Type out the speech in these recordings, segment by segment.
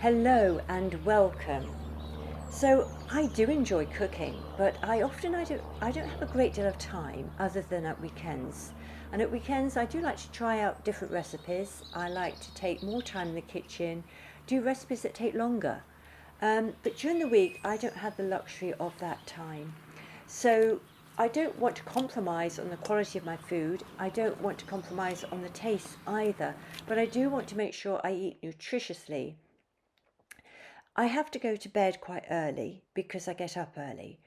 Hello and welcome. So I do enjoy cooking, but I don't have a great deal of time other than at weekends. And at weekends I do like to try out different recipes. I like to take more time in the kitchen, do recipes that take longer. But during the week I don't have the luxury of that time. So I don't want to compromise on the quality of my food. I don't want to compromise on the taste either, but I do want to make sure I eat nutritiously. I have to go to bed quite early because I get up early.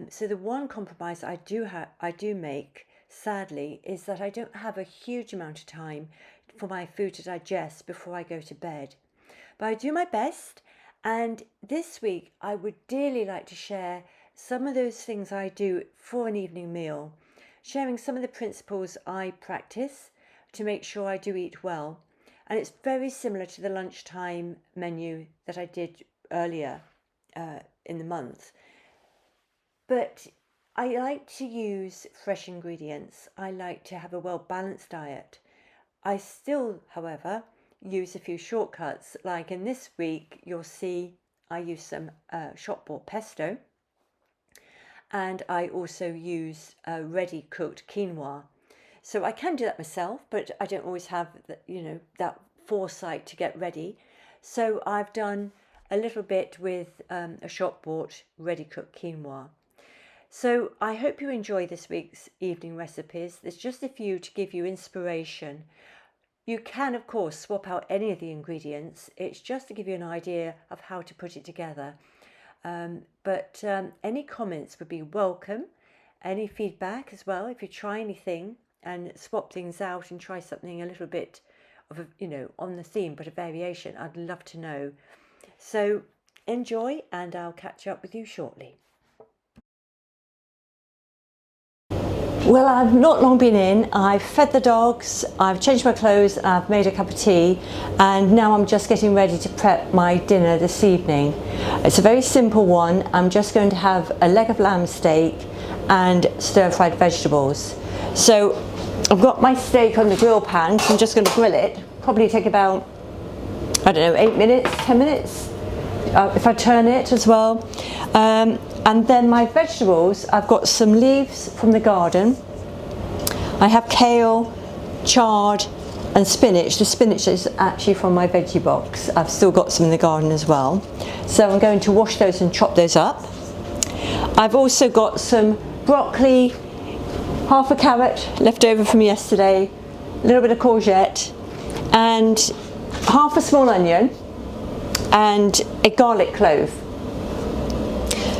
So the one compromise I do make, sadly, is that I don't have a huge amount of time for my food to digest before I go to bed. But I do my best, and this week I would dearly like to share some of those things I do for an evening meal, sharing some of the principles I practice to make sure I do eat well. And it's very similar to the lunchtime menu that I did earlier in the month. But I like to use fresh ingredients. I like to have a well-balanced diet. I still, however, use a few shortcuts. Like in this week, you'll see I use some shop-bought pesto. And I also use ready cooked quinoa. So I can do that myself, but I don't always have that foresight to get ready. So I've done a little bit with a shop bought ready cooked quinoa. So I hope you enjoy this week's evening recipes. There's just a few to give you inspiration. You can of course swap out any of the ingredients. It's just to give you an idea of how to put it together. But any comments would be welcome. Any feedback as well if you try anything and swap things out and try something a little bit of on the theme but a variation. I'd love to know. So enjoy, and I'll catch up with you shortly. Well, I've not long been in. I've fed the dogs, I've changed my clothes, I've made a cup of tea, and now I'm just getting ready to prep my dinner this evening. It's a very simple one. I'm just going to have a leg of lamb steak and stir-fried vegetables. So I've got my steak on the grill pan, so I'm just going to grill it. Probably take about, 8 minutes, 10 minutes, if I turn it as well. And then my vegetables, I've got some leaves from the garden. I have kale, chard and spinach. The spinach is actually from my veggie box. I've still got some in the garden as well. So I'm going to wash those and chop those up. I've also got some broccoli, half a carrot left over from yesterday, a little bit of courgette, and half a small onion and a garlic clove.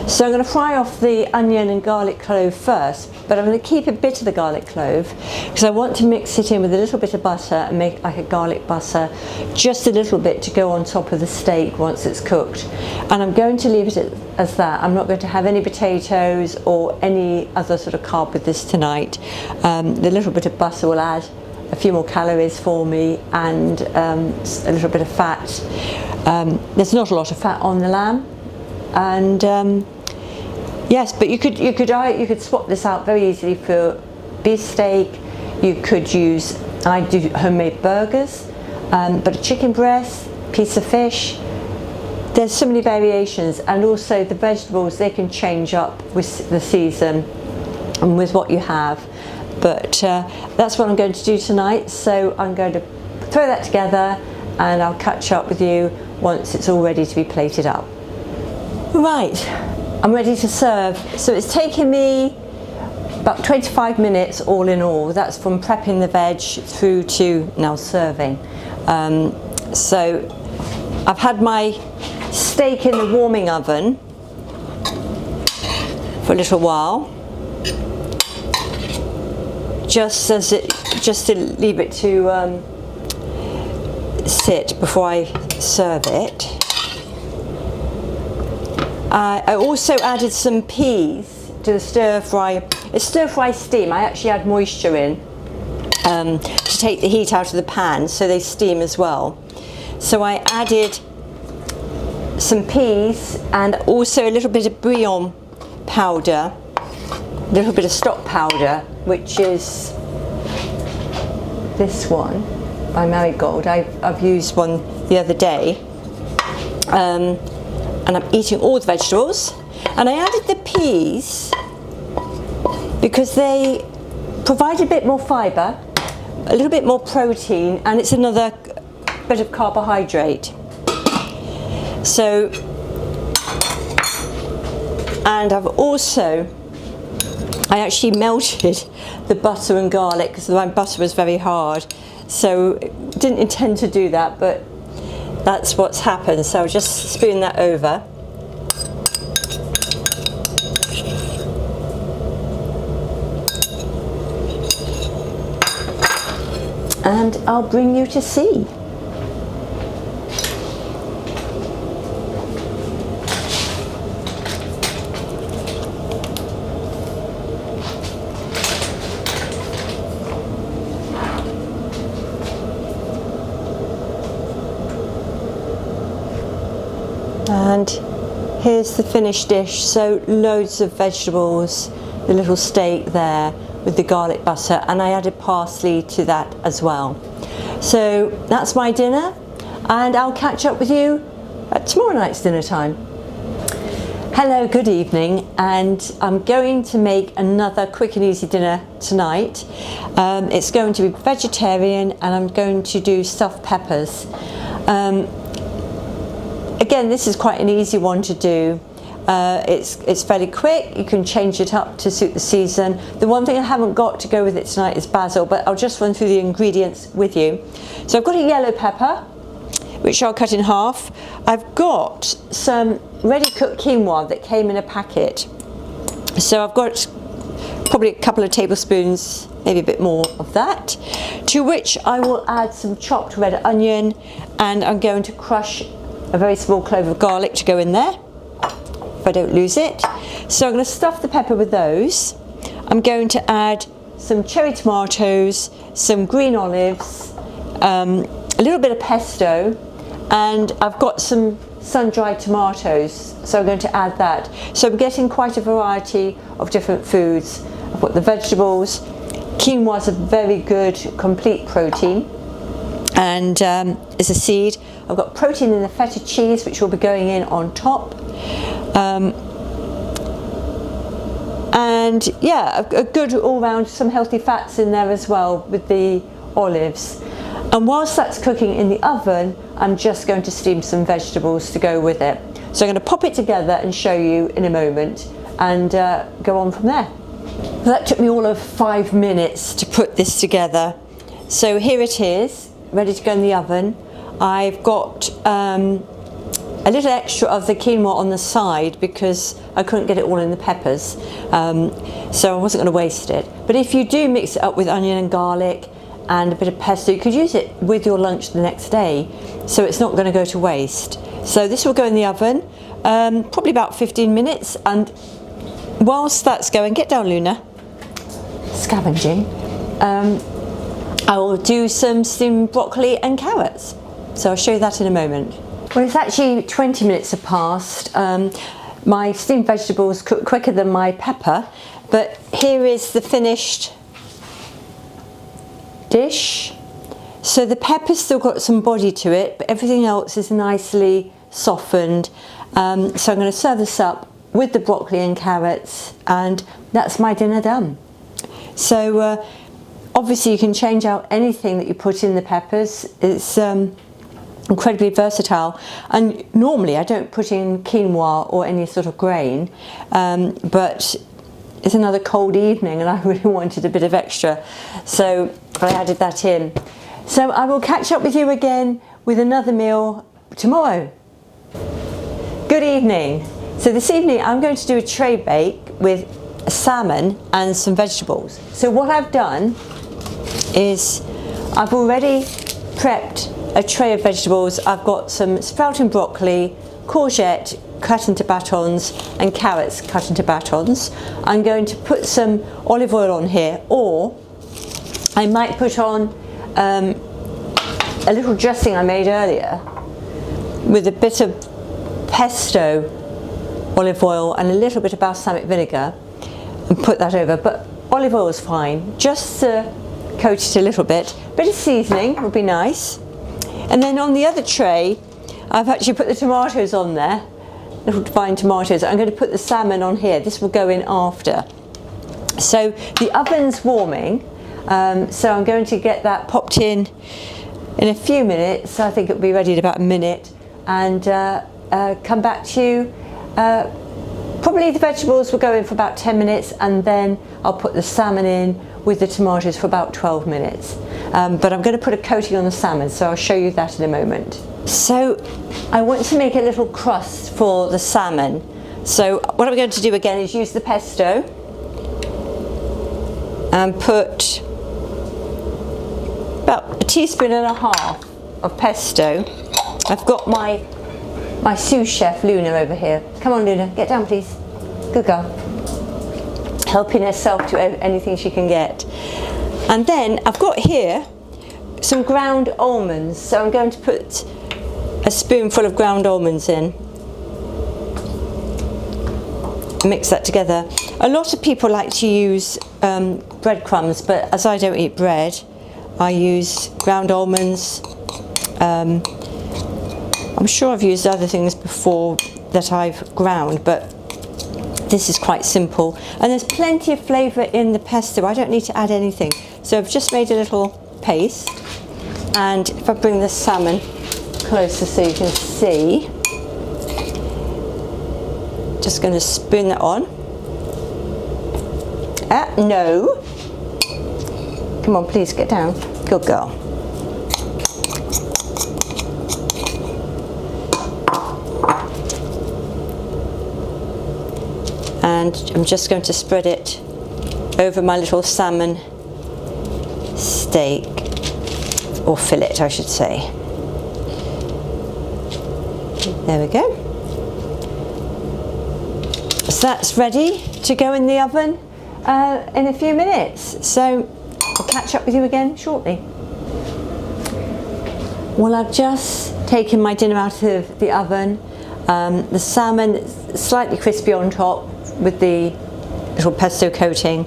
So I'm going to fry off the onion and garlic clove first, but I'm going to keep a bit of the garlic clove because I want to mix it in with a little bit of butter and make like a garlic butter, just a little bit to go on top of the steak once it's cooked. And I'm going to leave it as that. I'm not going to have any potatoes or any other sort of carb with this tonight. The little bit of butter will add a few more calories for me, and a little bit of fat. There's not a lot of fat on the lamb, and yes, but you could swap this out very easily for beef steak. You could use, I do homemade burgers, but a chicken breast, piece of fish. There's so many variations, and also the vegetables, they can change up with the season and with what you have. But that's what I'm going to do tonight. So I'm going to throw that together, and I'll catch up with you once it's all ready to be plated up. Right, I'm ready to serve. So it's taken me about 25 minutes all in all. That's from prepping the veg through to now serving. So I've had my steak in the warming oven for a little while, just to leave it to sit before I serve it. I also added some peas to the stir fry. It's stir fry steam. I actually add moisture in to take the heat out of the pan, so they steam as well. So I added some peas and also a little bit of bouillon powder, a little bit of stock powder, which is this one by Marigold. I've used one the other day. and I'm eating all the vegetables. And I added the peas because they provide a bit more fibre, a little bit more protein, and it's another bit of carbohydrate. So, and I actually melted the butter and garlic because my butter was very hard, so didn't intend to do that, but that's what's happened. So I'll just spoon that over. And I'll bring you to see. And here's the finished dish. So loads of vegetables, the little steak there with the garlic butter, and I added parsley to that as well. So that's my dinner, and I'll catch up with you at tomorrow night's dinner time. Hello, good evening, and I'm going to make another quick and easy dinner tonight. It's going to be vegetarian, and I'm going to do stuffed peppers. Again, this is quite an easy one to do. It's fairly quick. You can change it up to suit the season. The one thing I haven't got to go with it tonight is basil, but I'll just run through the ingredients with you. So I've got a yellow pepper, which I'll cut in half. I've got some ready cooked quinoa that came in a packet. So I've got probably a couple of tablespoons, maybe a bit more of that, to which I will add some chopped red onion, and I'm going to crush a very small clove of garlic to go in there, if I don't lose it. So I'm going to stuff the pepper with those. I'm going to add some cherry tomatoes, some green olives, a little bit of pesto, and I've got some sun-dried tomatoes, so I'm going to add that. So I'm getting quite a variety of different foods. I've got the vegetables. Quinoa is a very good complete protein, and it's a seed. I've got protein in the feta cheese, which will be going in on top. And yeah, a good all-round, some healthy fats in there as well with the olives. And whilst that's cooking in the oven, I'm just going to steam some vegetables to go with it. So I'm going to pop it together and show you in a moment, and go on from there. That took me all of 5 minutes to put this together. So here it is, ready to go in the oven. I've got a little extra of the quinoa on the side because I couldn't get it all in the peppers, so I wasn't going to waste it. But if you do mix it up with onion and garlic and a bit of pesto, you could use it with your lunch the next day, so it's not going to go to waste. So this will go in the oven, probably about 15 minutes, and whilst that's going, get down Luna, scavenging, I will do some steamed broccoli and carrots. So I'll show you that in a moment. Well, it's actually 20 minutes have passed. My steamed vegetables cook quicker than my pepper, but here is the finished dish. So the pepper's still got some body to it, but everything else is nicely softened. So I'm going to serve this up with the broccoli and carrots, and that's my dinner done. So obviously you can change out anything that you put in the peppers. It's incredibly versatile, and normally I don't put in quinoa or any sort of grain, but it's another cold evening and I really wanted a bit of extra, so I added that in. So I will catch up with you again with another meal tomorrow. Good evening. So this evening I'm going to do a tray bake with salmon and some vegetables. So what I've done is I've already prepped a tray of vegetables. I've got some sprouting broccoli, courgette cut into batons, and carrots cut into batons. I'm going to put some olive oil on here, or I might put on a little dressing I made earlier with a bit of pesto, olive oil, and a little bit of balsamic vinegar, and put that over. But olive oil is fine, just to coat it a little bit. Bit of seasoning would be nice. And then on the other tray, I've actually put the tomatoes on there, little fine tomatoes. I'm going to put the salmon on here. This will go in after. So the oven's warming, so I'm going to get that popped in a few minutes. I think it'll be ready in about a minute, and come back to you. Probably the vegetables will go in for about 10 minutes, and then I'll put the salmon in with the tomatoes for about 12 minutes. But I'm going to put a coating on the salmon, so I'll show you that in a moment. So I want to make a little crust for the salmon. So what I'm going to do again is use the pesto and put about 1.5 teaspoons of pesto. I've got my sous chef Luna over here. Come on, Luna, get down please. Good girl. Helping herself to anything she can get. And then I've got here some ground almonds, so I'm going to put a spoonful of ground almonds in. Mix that together. A lot of people like to use breadcrumbs, but as I don't eat bread, I use ground almonds. I'm sure I've used other things before that I've ground, but this is quite simple. And there's plenty of flavour in the pesto. I don't need to add anything. So I've just made a little paste. And if I bring the salmon closer so you can see, just going to spoon that on. No. Come on, please get down. Good girl. And I'm just going to spread it over my little salmon steak, or fillet I should say. There we go. So that's ready to go in the oven in a few minutes. So I'll catch up with you again shortly. Well, I've just taken my dinner out of the oven. The salmon is slightly crispy on top with the little pesto coating.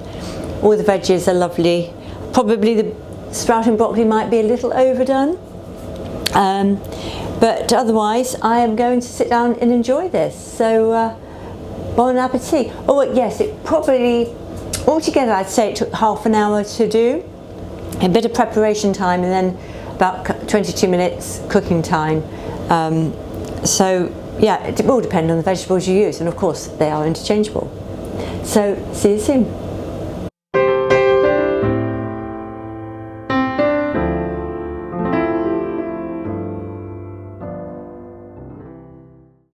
All the veggies are lovely. Probably the sprouting broccoli might be a little overdone. But otherwise, I am going to sit down and enjoy this. So, bon appetit. Oh, yes, it probably, altogether, I'd say it took half an hour to do. A bit of preparation time and then about 22 minutes cooking time. So, yeah, it will depend on the vegetables you use, and of course, they are interchangeable. So, see you soon.